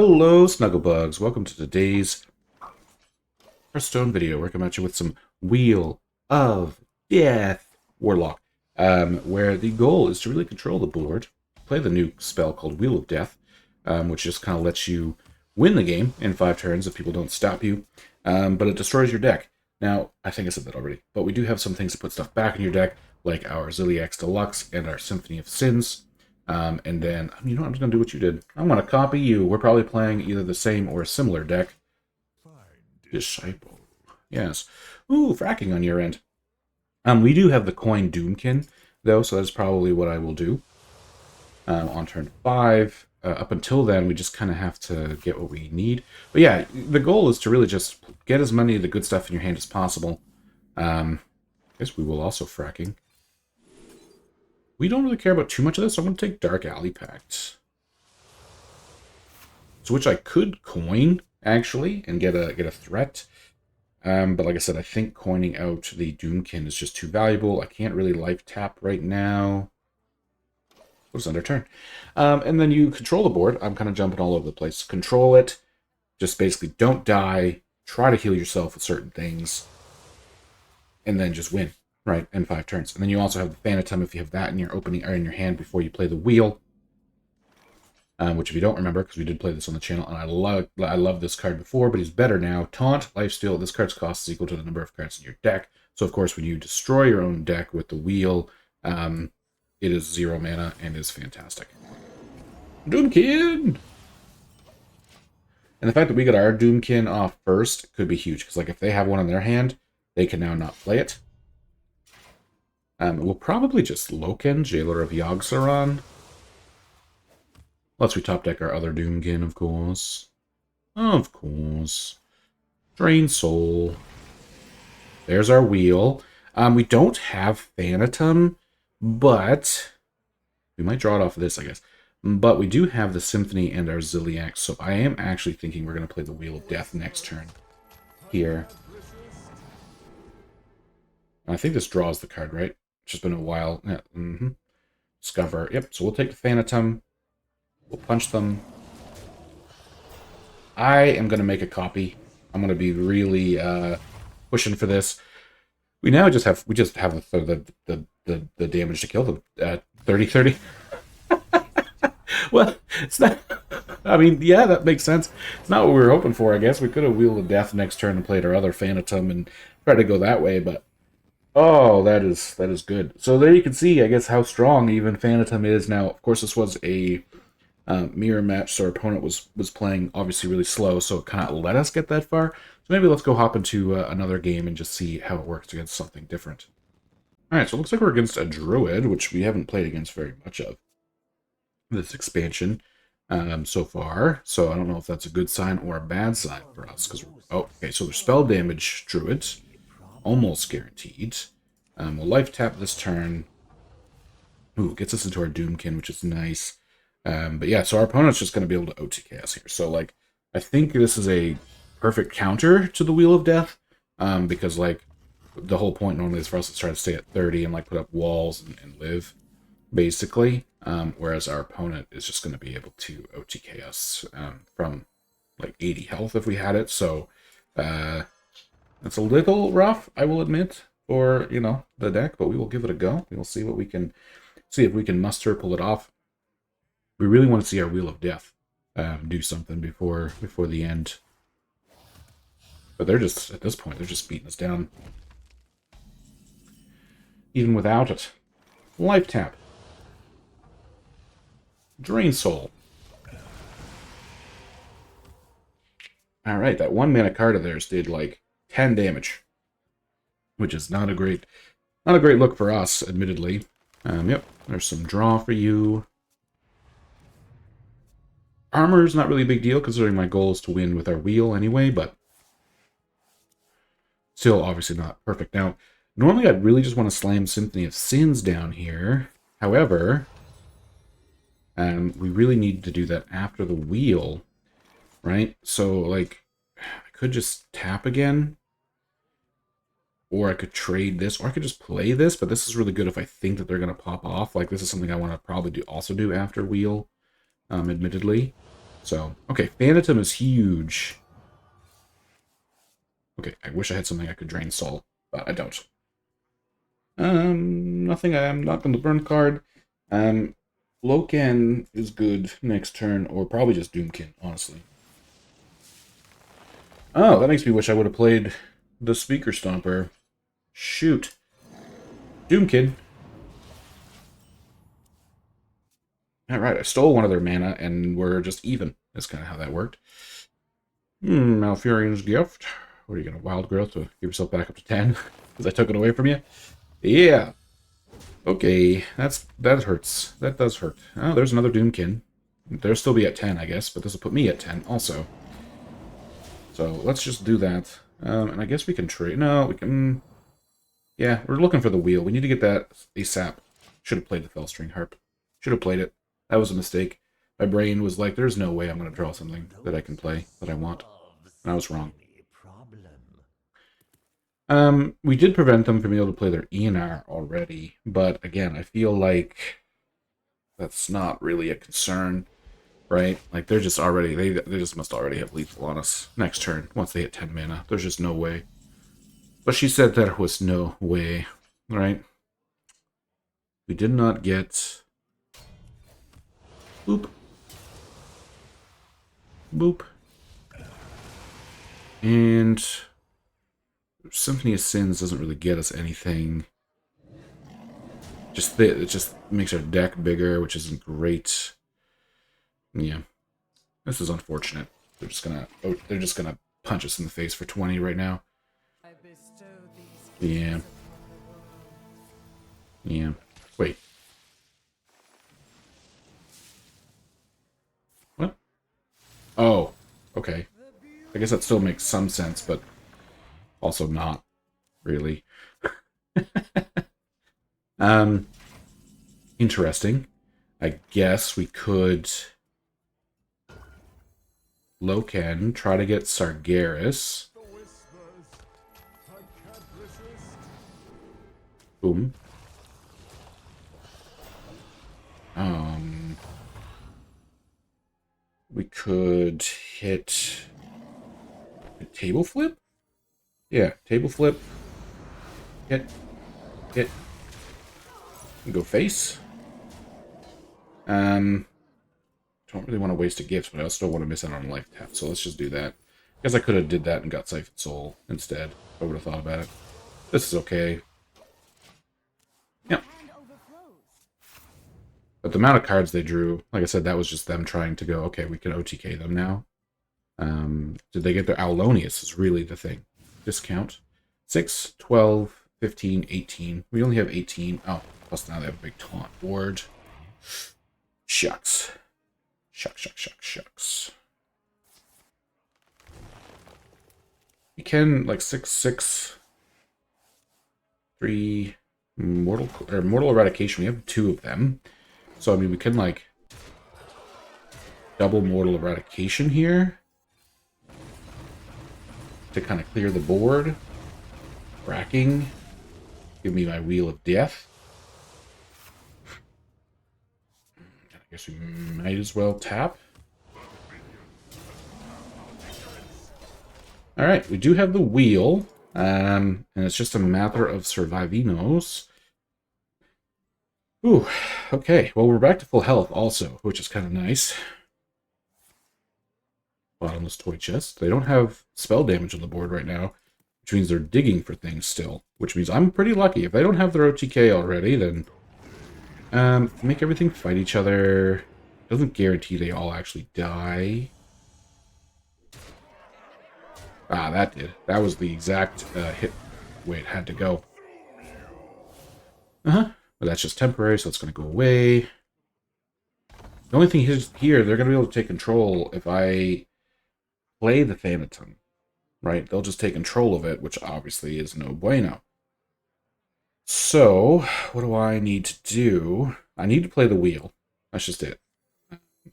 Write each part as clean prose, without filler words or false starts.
Hello, Snugglebugs. Welcome to today's Hearthstone video. We're coming at you with some Wheel of Death Warlock, where the goal is to really control the board, play the new spell called Wheel of Death, which just kind of lets you win the game in 5 turns if people don't stop you, but it destroys your deck. Now, I think I said that already, but we do have some things to put stuff back in your deck, like our Ziliax Deluxe and our Symphony of Sins. And then, you know what, I'm just going to do what you did. I'm going to copy you. We're probably playing either the same or a similar deck. Disciple. Yes. Ooh, fracking on your end. We do have the coin Doomkin, though, so that's probably what I will do on turn 5. Up until then, we just kind of have to get what we need. But yeah, the goal is to really just get as many of the good stuff in your hand as possible. I guess we will also fracking. We don't really care about too much of this, so I'm going to take Dark Alley Pact. So which I could coin, actually, and get a threat. But like I said, I think coining out the Doomkin is just too valuable. I can't really life tap right now. What's under turn? And then you control the board. I'm kind of jumping all over the place. Control it. Just basically don't die. Try to heal yourself with certain things. And then just win. Right, in 5 turns. And then you also have the Fanottem if you have that in your opening or in your hand before you play the wheel. Which if you don't remember, because we did play this on the channel, and I love this card before, but he's better now. Taunt, Lifesteal, this card's cost is equal to the number of cards in your deck. So of course when you destroy your own deck with the wheel, it is 0 mana and is fantastic. Doomkin! And the fact that we got our Doomkin off first could be huge, because like if they have one in their hand, they can now not play it. We'll probably just Loken, Jailer of Yogg-Saron. Unless we top deck our other Doomkin, of course. Of course. Drain Soul. There's our wheel. We don't have Fanottem, but we might draw it off of this, I guess. But we do have the Symphony and our Ziliax, so I am actually thinking we're going to play the Wheel of Death next turn. Here. I think this draws the card, right? It's just been a while. Yeah, Discover. Yep, so we'll take the Fanottem. We'll punch them. I am going to make a copy. I'm going to be really pushing for this. We now just have the damage to kill them at 30-30. Well, it's not. I mean, yeah, that makes sense. It's not what we were hoping for, I guess. We could have Wheel of Death next turn and played our other Fanottem and tried to go that way, but oh, that is good. So there you can see, I guess, how strong even Fanottem is. Now, of course, this was a mirror match, so our opponent was playing obviously really slow, so it kind of let us get that far. So maybe let's go hop into another game and just see how it works against something different. Alright, so it looks like we're against a Druid, which we haven't played against very much of this expansion so far. So I don't know if that's a good sign or a bad sign for us. Oh, okay, so they're spell damage Druids. Almost guaranteed. We'll life tap this turn. Ooh, gets us into our Doomkin, which is nice. But yeah, so our opponent's just going to be able to OTK us here. So, like, I think this is a perfect counter to the Wheel of Death. Because, like, the whole point normally is for us to try to stay at 30 and, like, put up walls and live, basically. Whereas our opponent is just going to be able to OTK us from, like, 80 health if we had it. So, it's a little rough, I will admit, for, you know, the deck, but we will give it a go. We will see what we can see if we can muster, pull it off. We really want to see our Wheel of Death do something before the end. But they're just, at this point, they're just beating us down. Even without it. Life tap. Drain Soul. Alright, that 1 mana card of theirs did like 10 damage, which is not a great look for us, admittedly. Yep, there's some draw for you. Armor is not really a big deal, considering my goal is to win with our wheel anyway, but still obviously not perfect. Now, normally I'd really just want to slam Symphony of Sins down here. However, we really need to do that after the wheel, right? So, like, I could just tap again. Or I could trade this, or I could just play this, but this is really good if I think that they're going to pop off. Like, this is something I want to probably also do after wheel, admittedly. So, okay, Fanottem is huge. Okay, I wish I had something I could drain Soul, but I don't. Nothing. I'm not going to burn card. Loken is good next turn, or probably just Doomkin, honestly. Oh, that makes me wish I would have played the Speaker Stomper. Shoot. Doomkin. Alright, I stole one of their mana, and we're just even. That's kind of how that worked. Malfurion's Gift. What are you going to Wild Growth to give yourself back up to 10? Because I took it away from you? Yeah. Okay, that hurts. That does hurt. Oh, there's another Doomkin. They'll still be at 10, I guess, but this will put me at 10 also. So let's just do that. And I guess we can trade. No, we can... Yeah, we're looking for the wheel. We need to get that ASAP. Should have played the Fellstring Harp. Should have played it. That was a mistake. My brain was like, there's no way I'm going to draw something that I can play, that I want. And I was wrong. We did prevent them from being able to play their ENR already, but again, I feel like that's not really a concern, right? Like, they're just already, they just must already have lethal on us next turn, once they hit 10 mana. There's just no way. But she said there was no way, right? We did not get... Boop. Boop. And... Symphony of Sins doesn't really get us anything. It just makes our deck bigger, which isn't great. Yeah. This is unfortunate. They're just gonna punch us in the face for 20 right now. Yeah. Yeah. Wait. What? Oh. Okay. I guess that still makes some sense, but also not really. Interesting. I guess we could Loken, try to get Sargeras. Boom. We could hit a table flip? Yeah, table flip. Hit. Go face. Don't really want to waste a gift, but I also don't want to miss out on life tap, so let's just do that. I guess I could have did that and got Siphon Soul instead. I would have thought about it. This is okay. Yep. But the amount of cards they drew, like I said, that was just them trying to go, okay, we can OTK them now. Did they get their Aulonius is really the thing. Discount. 6, 12, 15, 18. We only have 18. Oh, plus now they have a big taunt board. Shucks. Shucks. We can, like, 6, 6, 3, Mortal Eradication. We have 2 of them. So, I mean, we can, like, double Mortal Eradication here to kind of clear the board. Bracking. Give me my Wheel of Death. I guess we might as well tap. Alright, we do have the wheel. And it's just a matter of survivinos. Ooh, okay. Well, we're back to full health also, which is kind of nice. Bottomless toy chest. They don't have spell damage on the board right now, which means they're digging for things still, which means I'm pretty lucky. If they don't have their OTK already, then make everything fight each other. Doesn't guarantee they all actually die. Ah, that did. That was the exact hit way it had to go. But that's just temporary, so it's going to go away. The only thing is here, they're going to be able to take control if I play the Fanottem. Right? They'll just take control of it, which obviously is no bueno. So, what do I need to do? I need to play the wheel. That's just it.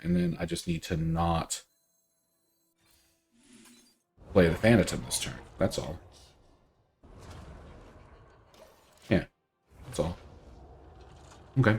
And then I just need to not play the Fanottem this turn. That's all. Yeah, that's all. Okay.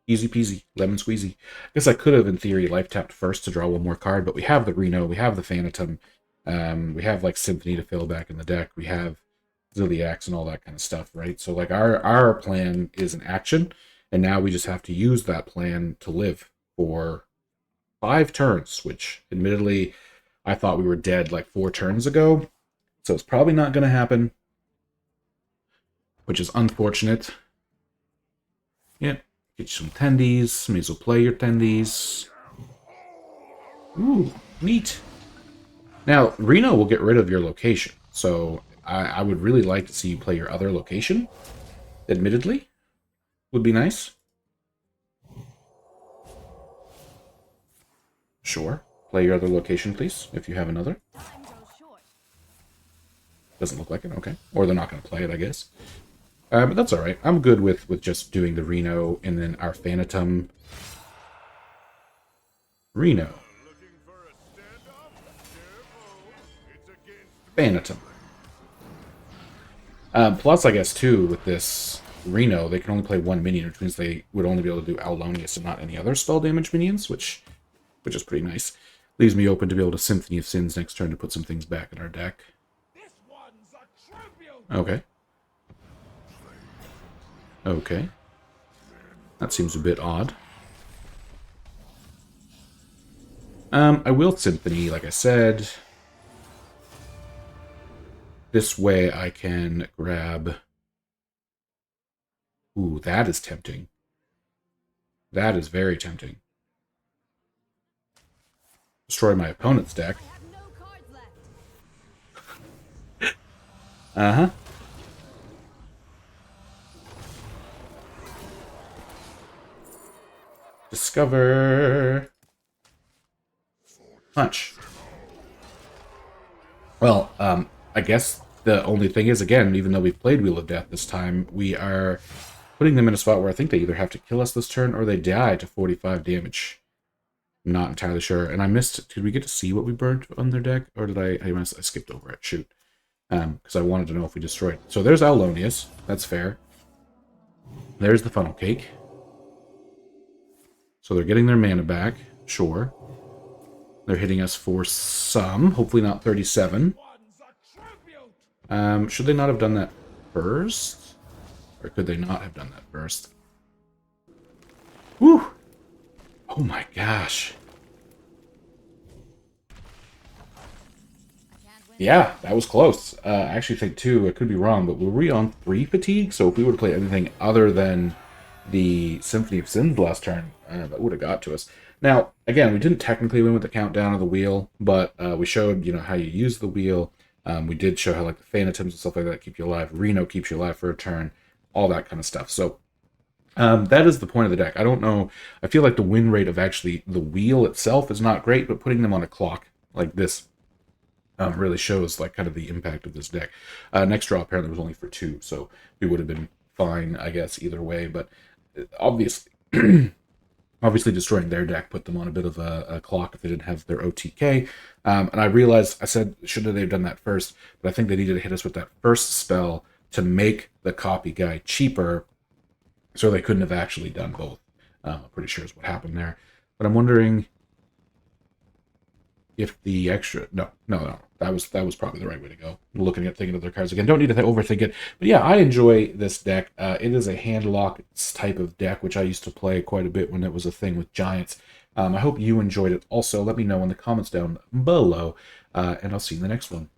Easy peasy, lemon squeezy. I guess I could have, in theory, life tapped first to draw one more card, but we have the Reno, we have the Fanottem, we have like Symphony to fill back in the deck, we have Ziliax and all that kind of stuff, right? So like our plan is an action, and now we just have to use that plan to live for 5 turns, which admittedly I thought we were dead like 4 turns ago, so it's probably not going to happen, which is unfortunate. Yeah, get you some tendies. May as well play your tendies. Ooh, neat. Now, Reno will get rid of your location, so I would really like to see you play your other location. Admittedly, would be nice. Sure. Play your other location, please, if you have another. Doesn't look like it, okay. Or they're not going to play it, I guess. But that's alright. I'm good with just doing the Reno and then our Fanottem. Reno. Fanottem. Plus, I guess, too, with this Reno, they can only play 1 minion, which means they would only be able to do Alonius and not any other spell damage minions, which is pretty nice. Leaves me open to be able to Symphony of Sins next turn to put some things back in our deck. Okay. Okay. That seems a bit odd. I will Symphony, like I said. This way I can grab... Ooh, that is tempting. That is very tempting. Destroy my opponent's deck. Uh-huh. Discover. Punch. Well, I guess the only thing is, again, even though we've played Wheel of Death this time, we are putting them in a spot where I think they either have to kill us this turn or they die to 45 damage. I'm not entirely sure. And I missed... Did we get to see what we burned on their deck? Or did I skipped over it. Shoot. Because I wanted to know if we destroyed. So there's Alonius. That's fair. There's the Funnel Cake. So they're getting their mana back. Sure. They're hitting us for some. Hopefully not 37. Should they not have done that first? Or could they not have done that first? Whew! Oh my gosh. Yeah, that was close. I actually think 2, I could be wrong, but were we on 3 fatigue? So if we would have played anything other than the Symphony of Sins last turn, that would have got to us. Now, again, we didn't technically win with the countdown of the wheel, but we showed, how you use the wheel. We did show how, like, the Fanottems and stuff like that keep you alive. Reno keeps you alive for a turn. All that kind of stuff. So that is the point of the deck. I don't know. I feel like the win rate of actually the wheel itself is not great, but putting them on a clock like this really shows like kind of the impact of this deck. Next draw apparently was only for 2, so we would have been fine, I guess, either way. But obviously, obviously destroying their deck put them on a bit of a clock if they didn't have their OTK. And I realized, I said, should have they done that first? But I think they needed to hit us with that first spell to make the copy guy cheaper, so they couldn't have actually done both. I'm pretty sure is what happened there. But I'm wondering if the extra... No. That was probably the right way to go. Thinking of their cards again. Don't need to overthink it. But yeah, I enjoy this deck. It is a handlock type of deck, which I used to play quite a bit when it was a thing with Giants. I hope you enjoyed it also. Let me know in the comments down below, and I'll see you in the next one.